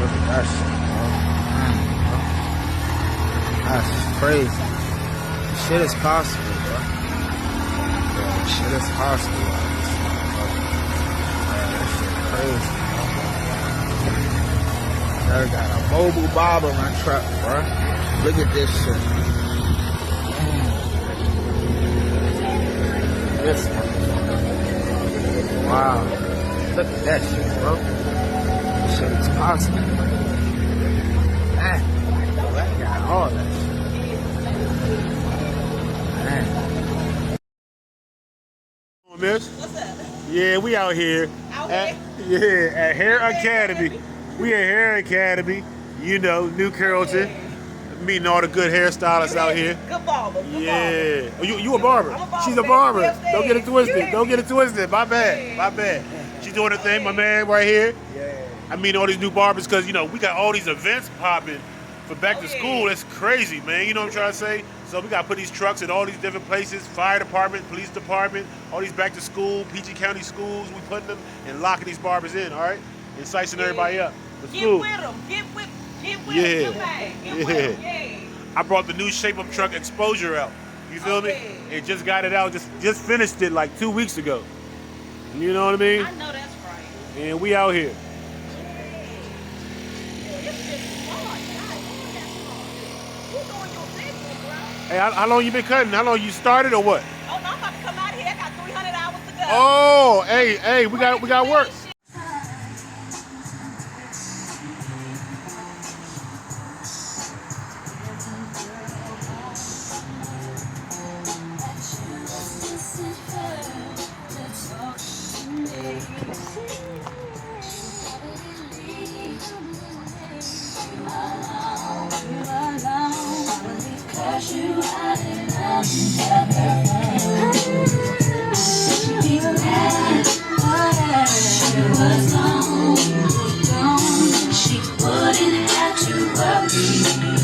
Look at that shit, bro. That's crazy. Shit is possible, bro. Yeah, shit is possible. Man, that shit crazy, bro. I got a mobile barber in my truck, bro. Look at this shit. This one. Wow. Look at that shit, bro. This shit is possible. Man, I got all that shit. Man. Miss? What's up? Yeah, we out here. Out here? At Hair Academy. We at Hair Academy. You know, New Carrollton. Meeting all the good hairstylists out here. Good barber. Yeah. Oh, you a barber? I'm a barber. She's a barber. Yes, Don't get it twisted. yeah. Don't get it twisted. My bad. My bad. She's doing her thing, my man right here. Yeah. I mean all these new barbers because, you know, we got all these events popping for back to school. That's crazy, man. You know what I'm trying to say? So we got to put these trucks in all these different places, fire department, police department, all these back to school, PG County schools. We putting them and locking these barbers in, all right? And sizing everybody up. For Get school. with them. Get with Yeah. them. Get with them. Yeah. I brought the new shape up truck Exposure out. You feel me? It just got it out, just finished it like 2 weeks ago. You know what I mean? I know that's right. And we out here. Hey, how long you been cutting? How long you started or what? Oh, no, I'm about to come out here. I got 300 hours to go. Oh, hey, we got work. She wouldn't have to worry.